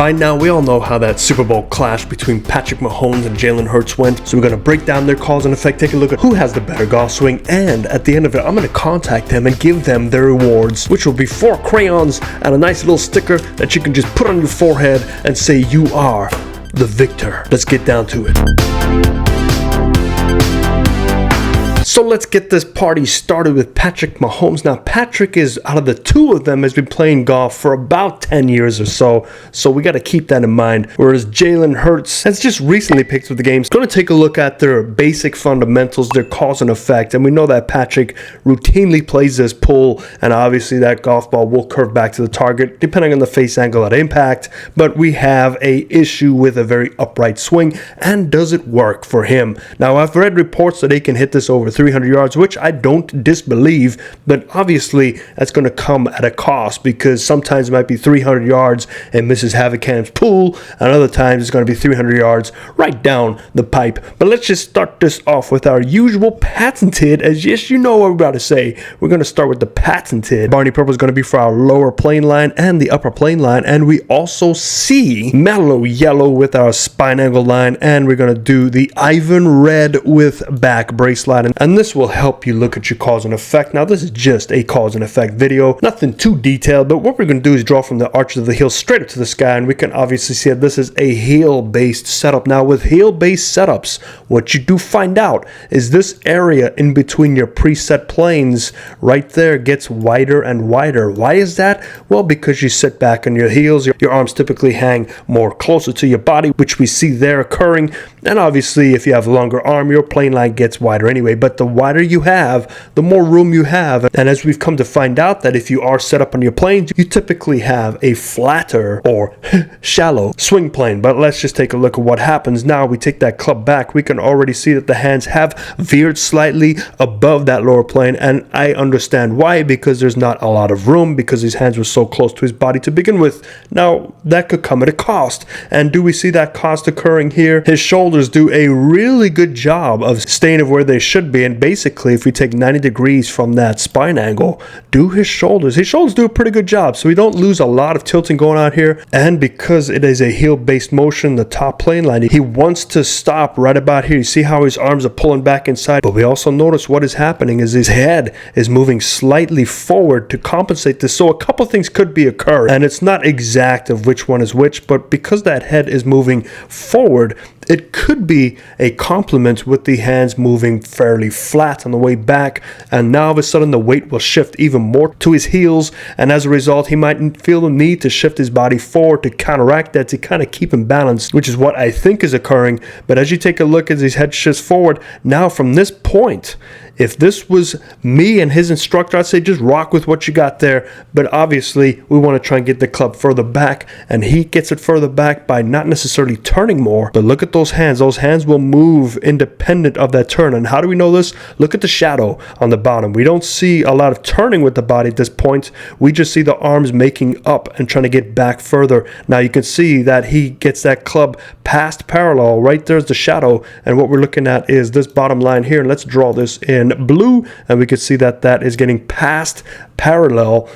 By now, we all know how that Super Bowl clash between Patrick Mahomes and Jalen Hurts went, so we're going to break down their cause and effect, take a look at who has the better golf swing, and at the end of it, I'm going to contact them and give them their rewards, which will be 4 crayons and a nice little sticker that you can just put on your forehead and say you are the victor. Let's get down to it. So let's get this party started with Patrick Mahomes. Now, Patrick is, out of the two of them, has been playing golf for about 10 years or so we got to keep that in mind. Whereas Jalen Hurts has just recently picked up the game. Going to take a look at their basic fundamentals, their cause and effect. And we know that Patrick routinely plays this pull, and obviously that golf ball will curve back to the target, depending on the face angle at impact. But we have a issue with a very upright swing, and does it work for him? Now, I've read reports that he can hit this over 300 yards, which I don't disbelieve, but obviously that's going to come at a cost, because sometimes it might be 300 yards and Mrs. Havikam's pool, and other times it's going to be 300 yards right down the pipe. But let's just start this off with our usual patented, as yes, you know what we're about to say. We're going to start with the patented. Barney purple is going to be for our lower plane line and the upper plane line, and we also see mellow yellow with our spine angle line, and we're going to do the Ivan red with back brace line. And this will help you look at your cause and effect. Now, this is just a cause and effect video, nothing too detailed, but what we're going to do is draw from the arches of the heel straight up to the sky, and we can obviously see that this is a heel-based setup. Now, with heel-based setups, what you do find out is this area in between your preset planes right there gets wider and wider. Why is that? Well, because you sit back on your heels, your arms typically hang more closer to your body, which we see there occurring, and obviously if you have a longer arm, your plane line gets wider anyway. But the wider you have, the more room you have. And as we've come to find out, that if you are set up on your planes, you typically have a flatter or shallow swing plane. But let's just take a look at what happens. Now we take that club back, we can already see that the hands have veered slightly above that lower plane, and I understand why, because there's not a lot of room, because his hands were so close to his body to begin with. Now that could come at a cost, and do we see that cost occurring here? His shoulders do a really good job of staying where they should be, and basically if we take 90 degrees from that spine angle, do his shoulders do a pretty good job, so we don't lose a lot of tilting going on here. And because it is a heel based motion, the top plane line, he wants to stop right about here. You see how his arms are pulling back inside, but we also notice what is happening is his head is moving slightly forward to compensate this. So a couple things could be occurring, and it's not exact of which one is which, but because that head is moving forward, it could be a complement with the hands moving fairly flat on the way back, and now all of a sudden the weight will shift even more to his heels, and as a result he might feel the need to shift his body forward to counteract that, to kind of keep him balanced, which is what I think is occurring. But as you take a look as his head shifts forward, now from this point, if this was me and his instructor, I'd say just rock with what you got there. But obviously, we want to try and get the club further back, and he gets it further back by not necessarily turning more. But look at those hands. Those hands will move independent of that turn. And how do we know this? Look at the shadow on the bottom. We don't see a lot of turning with the body at this point. We just see the arms making up and trying to get back further. Now you can see that he gets that club past parallel. Right there's the shadow. And what we're looking at is this bottom line here. And let's draw this in blue, and we can see that that is getting past parallel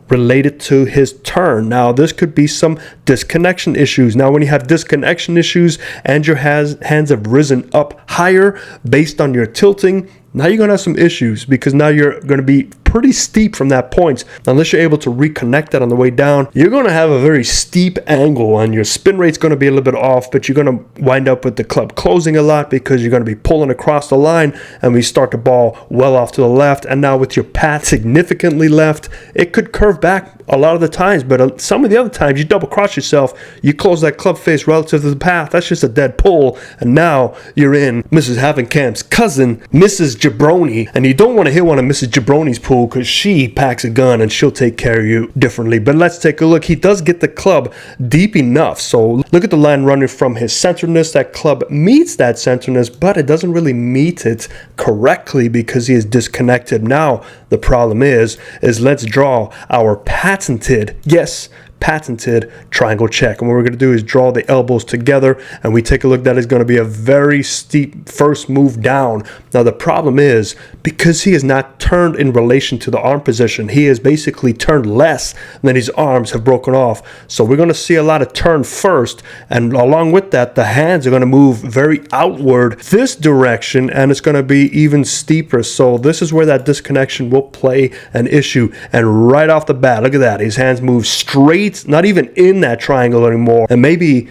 related to his turn. Now this could be some disconnection issues. Now when you have disconnection issues and your hands have risen up higher based on your tilting, now you're going to have some issues, because now you're going to be pretty steep from that point. Unless you're able to reconnect that on the way down, you're going to have a very steep angle, and your spin rate's going to be a little bit off, but you're going to wind up with the club closing a lot, because you're going to be pulling across the line, and we start the ball well off to the left. And now with your path significantly left, it could curve back a lot of the times, but some of the other times you double cross yourself, you close that club face relative to the path, that's just a dead pull, and now you're in Mrs. Havenkamp's cousin, Mrs. Jabroni, and you don't want to hit one of Mrs. Jabroni's pool, because she packs a gun and she'll take care of you differently. But let's take a look. He does get the club deep enough, so look at the line running from his centerness. That club meets that centerness, but it doesn't really meet it correctly because he is disconnected. Now the problem is let's draw our patented, yes, patented triangle check. And what we're going to do is draw the elbows together, and we take a look. That is going to be a very steep first move down. Now the problem is, because he is not turned in relation to the arm position, he is basically turned less than his arms have broken off. So we're going to see a lot of turn first, and along with that, the hands are going to move very outward this direction, and it's going to be even steeper. So this is where that disconnection will play an issue. And right off the bat, look at that, his hands move straight, not even in that triangle anymore. And maybe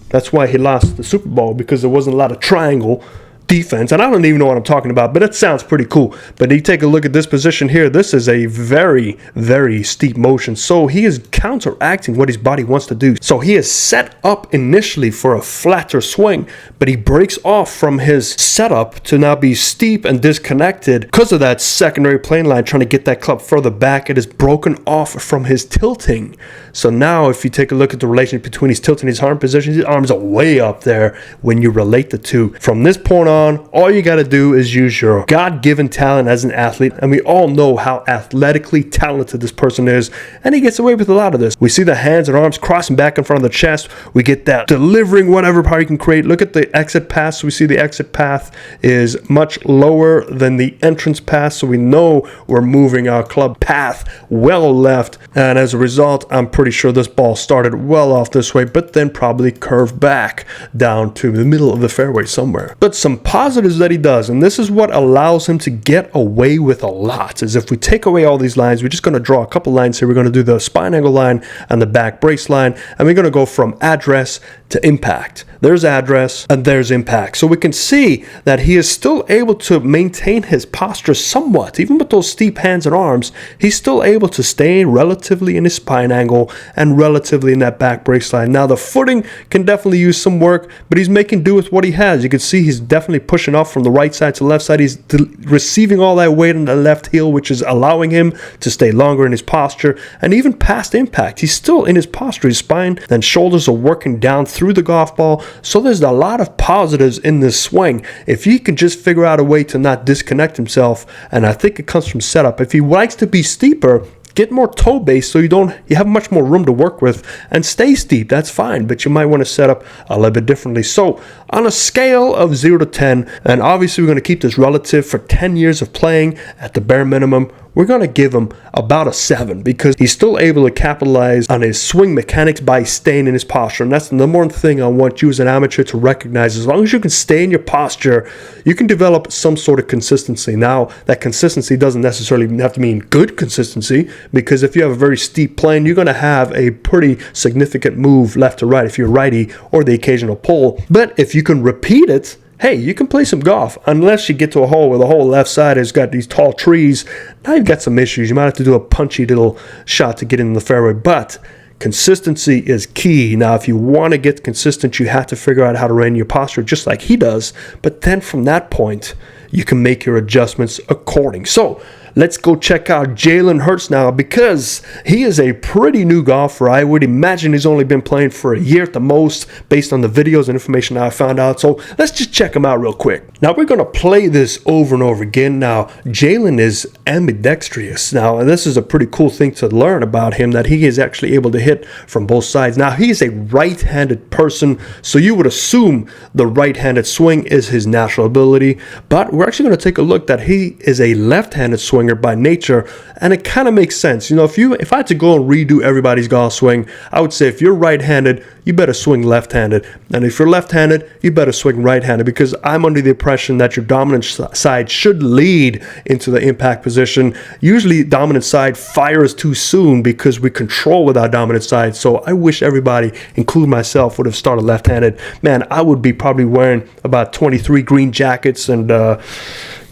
that's why he lost the Super Bowl, because there wasn't a lot of triangle defense. And I don't even know what I'm talking about, but it sounds pretty cool. But you take a look at this position here. This is a very, very steep motion. So he is counteracting what his body wants to do. So he is set up initially for a flatter swing, but he breaks off from his setup to now be steep and disconnected because of that secondary plane line, trying to get that club further back. It is broken off from his tilting. So now if you take a look at the relationship between his tilt and his arm position, his arms are way up there when you relate the two. From this point on, all you got to do is use your God-given talent as an athlete, and we all know how athletically talented this person is, and he gets away with a lot of this. We see the hands and arms crossing back in front of the chest. We get that delivering whatever power you can create. Look at the exit path. So we see the exit path is much lower than the entrance path, so we know we're moving our club path well left, and as a result, I'm pretty sure this ball started well off this way, but then probably curved back down to the middle of the fairway somewhere. But some positives that he does, and this is what allows him to get away with a lot, is if we take away all these lines, we're just going to draw a couple lines here. We're going to do the spine angle line and the back brace line, and we're going to go from address to impact. There's address and there's impact. So we can see that he is still able to maintain his posture somewhat. Even with those steep hands and arms, he's still able to stay relatively in his spine angle and relatively in that back brace line. Now the footing can definitely use some work, but he's making do with what he has. You can see he's definitely pushing off from the right side to the left side. He's receiving all that weight on the left heel, which is allowing him to stay longer in his posture. And even past impact, he's still in his posture. His spine and shoulders are working down through the golf ball. So there's a lot of positives in this swing. If he can just figure out a way to not disconnect himself, and I think it comes from setup. If he likes to be steeper, get more toe base so you have much more room to work with, and stay steep. That's fine, but you might want to set up a little bit differently. So on a scale of 0 to 10, and obviously we're going to keep this relative for 10 years of playing at the bare minimum, we're going to give him about a 7, because he's still able to capitalize on his swing mechanics by staying in his posture. And that's the number one thing I want you as an amateur to recognize. As long as you can stay in your posture, you can develop some sort of consistency. Now, that consistency doesn't necessarily have to mean good consistency, because if you have a very steep plane, you're going to have a pretty significant move left to right if you're righty, or the occasional pull. But if you can repeat it, hey, you can play some golf, unless you get to a hole where the whole left side has got these tall trees. Now you've got some issues. You might have to do a punchy little shot to get in the fairway, but consistency is key. Now, if you want to get consistent, you have to figure out how to rein your posture just like he does, but then from that point, you can make your adjustments according. So let's go check out Jalen Hurts now, because he is a pretty new golfer. I would imagine he's only been playing for a year at the most, based on the videos and information I found out. So let's just check him out real quick. Now we're going to play this over and over again. Now Jalen is ambidextrous now, and this is a pretty cool thing to learn about him, that he is actually able to hit from both sides. Now he is a right-handed person, so you would assume the right-handed swing is his natural ability, but we're actually going to take a look that he is a left-handed swinger by nature, and it kind of makes sense. You know, if I had to go and redo everybody's golf swing, I would say if you're right-handed, you better swing left-handed, and if you're left-handed, you better swing right-handed, because I'm under the impression that your dominant side should lead into the impact position. Usually dominant side fires too soon because we control with our dominant side. So I wish everybody, including myself, would have started left-handed. Man, I would be probably wearing about 23 green jackets, and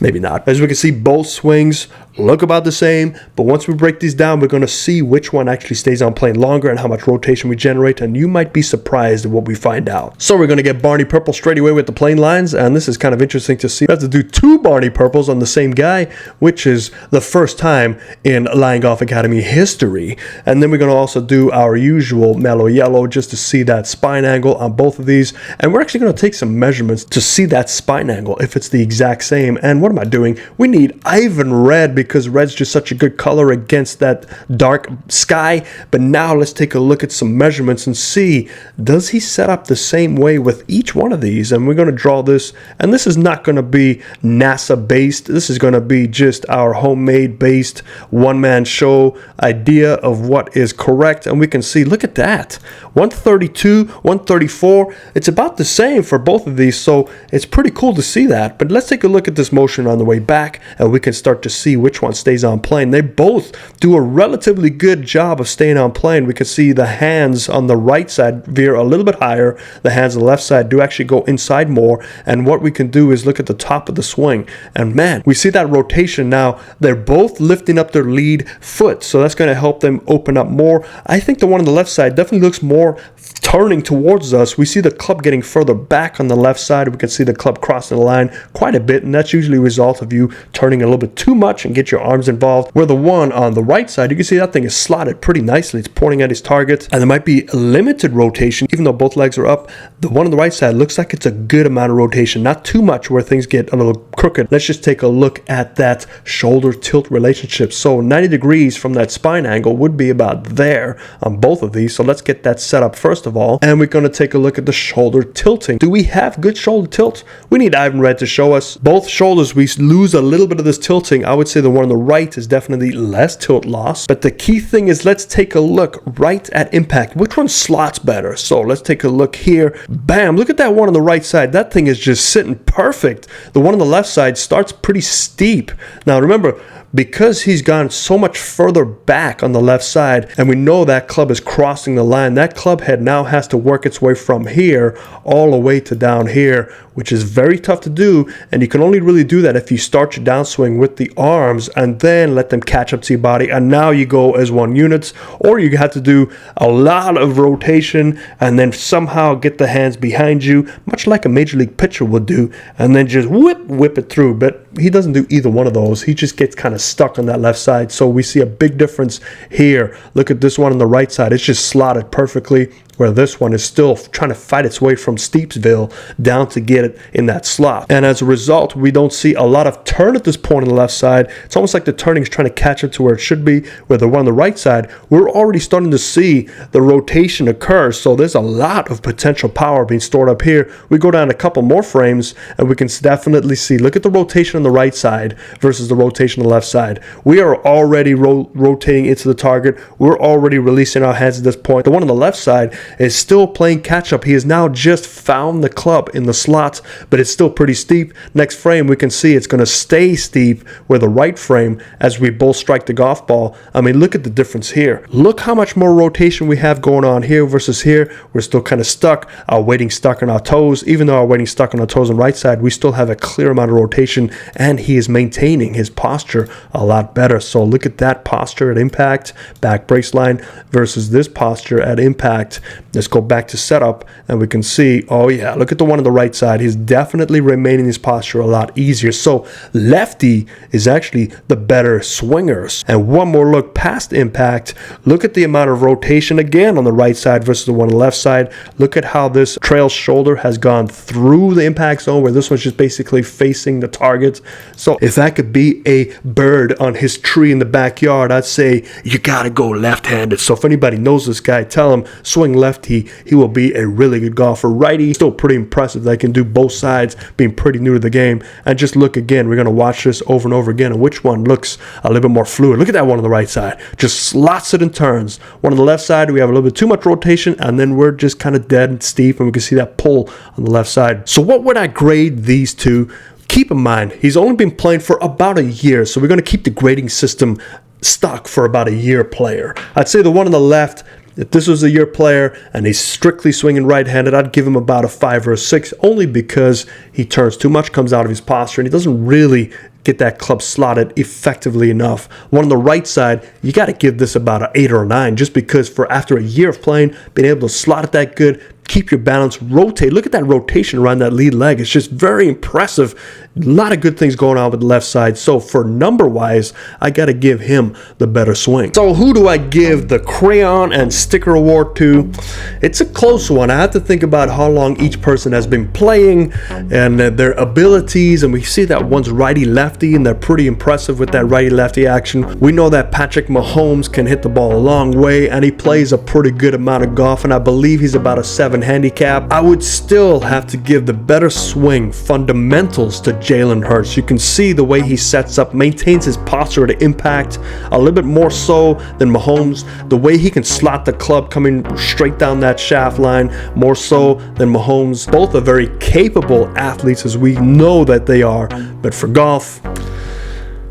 maybe not. As we can see, both swings look about the same, but once we break these down, we're going to see which one actually stays on plane longer and how much rotation we generate, and you might be surprised at what we find out. So we're going to get Barney Purple straight away with the plane lines, and this is kind of interesting to see. We have to do 2 Barney Purples on the same guy, which is the first time in Lion Golf Academy history. And then we're going to also do our usual mellow yellow just to see that spine angle on both of these, and we're actually going to take some measurements to see that spine angle, if it's the exact same. And what am I doing? We need Ivan Red, because red's just such a good color against that dark sky. But now let's take a look at some measurements and see, does he set up the same way with each one of these? And we're going to draw this, and this is not going to be NASA based. This is going to be just our homemade based one-man show idea of what is correct. And we can see, look at that, 132, 134. It's about the same for both of these, so it's pretty cool to see that. But let's take a look at this motion on the way back, and we can start to see which one stays on plane. They both do a relatively good job of staying on plane. We can see the hands on the right side veer a little bit higher. The hands on the left side do actually go inside more. And what we can do is look at the top of the swing, and man, we see that rotation now. They're both lifting up their lead foot, so that's going to help them open up more. I think the one on the left side definitely looks more turning towards us. We see the club getting further back on the left side. We can see the club crossing the line quite a bit, and that's usually a result of you turning a little bit too much and get your arms involved. Where the one on the right side, you can see that thing is slotted pretty nicely. It's pointing at his target, and there might be limited rotation even though both legs are up. The one on the right side looks like it's a good amount of rotation, not too much where things get a little crooked. Let's just take a look at that shoulder tilt relationship. So 90 degrees from that spine angle would be about there on both of these. So let's get that set up first of all, and we're going to take a look at the shoulder tilting. Do we have good shoulder tilt? We need Ivan Red to show us. Both shoulders, we lose a little bit of this tilting. I would say the one on the right is definitely less tilt loss, but the key thing is let's take a look right at impact. Which one slots better? So let's take a look here. Bam, look at that one on the right side. That thing is just sitting perfect. The one on the left side starts pretty steep. Now remember, because he's gone so much further back on the left side, and we know that club is crossing the line, that club head now has to work its way from here all the way to down here, which is very tough to do. And you can only really do that if you start your downswing with the arms and then let them catch up to your body, and now you go as one unit, or you have to do a lot of rotation and then somehow get the hands behind you, much like a major league pitcher would do, and then just whip it through. But he doesn't do either one of those. He just gets kind of stuck on that left side. So we see a big difference here. Look at this one on the right side. It's just slotted perfectly, where this one is still trying to fight its way from Steepsville down to get it in that slot. And as a result, we don't see a lot of turn at this point on the left side. It's almost like the turning is trying to catch up to where it should be. Where the one on the right side, we're already starting to see the rotation occur. So there's a lot of potential power being stored up here. We go down a couple more frames, and we can definitely see, look at the rotation on the right side versus the rotation on the left side. We are already rotating into the target. We're already releasing our hands at this point. The one on the left side is still playing catch up. He has now just found the club in the slot, but it's still pretty steep. Next frame, we can see it's going to stay steep where the right frame, as we both strike the golf ball. I mean, look at the difference here. Look how much more rotation we have going on here versus here. We're still kind of stuck. Our weighting stuck on our toes. Even though our weighting stuck on our toes on the right side, we still have a clear amount of rotation, and he is maintaining his posture a lot better. So look at that posture at impact, back brace line, versus this posture at impact. Let's go back to setup, and we can see, oh yeah, look at the one on the right side. He's definitely remaining his posture a lot easier. So lefty is actually the better swingers. And one more look past impact. Look at the amount of rotation again on the right side versus the one on the left side. Look at how this trail shoulder has gone through the impact zone, where this one's just basically facing the target. So if that could be a bird on his tree in the backyard, I'd say you gotta go left-handed. So if anybody knows this guy, tell him swing lefty. He will be a really good golfer. Righty, still pretty impressive that he can do both sides, being pretty new to the game. And just look again, we're going to watch this over and over again, and which one looks a little bit more fluid. Look at that one on the right side, just slots it and turns. One on the left side, we have a little bit too much rotation, and then we're just kind of dead and steep, and we can see that pull on the left side. So what would I grade these two? Keep in mind, he's only been playing for about a year, so we're going to keep the grading system stuck for about a year player. I'd say the one on the left, if this was a year player and he's strictly swinging right-handed, I'd give him about a 5 or a 6, only because he turns too much, comes out of his posture, and he doesn't really get that club slotted effectively enough. One on the right side, you got to give this about an 8 or a 9, just because for after a year of playing, being able to slot it that good, keep your balance, rotate. Look at that rotation around that lead leg. It's just very impressive. A lot of good things going on with the left side. So for number-wise, I got to give him the better swing. So who do I give the crayon and sticker award to? It's a close one. I have to think about how long each person has been playing and their abilities. And we see that one's righty-lefty, and they're pretty impressive with that righty-lefty action. We know that Patrick Mahomes can hit the ball a long way, and he plays a pretty good amount of golf, and I believe he's about a 7 handicap. I would still have to give the better swing fundamentals to Jalen Hurts. You can see the way he sets up, maintains his posture to impact a little bit more so than Mahomes. The way he can slot the club coming straight down that shaft line, more so than Mahomes. Both are very capable athletes, as we know that they are, but for golf,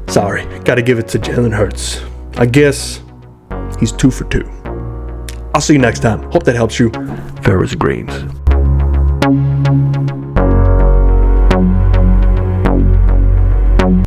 sorry, gotta give it to Jalen Hurts. I guess he's 2 for 2. I'll see you next time. Hope that helps you. Fairways and greens.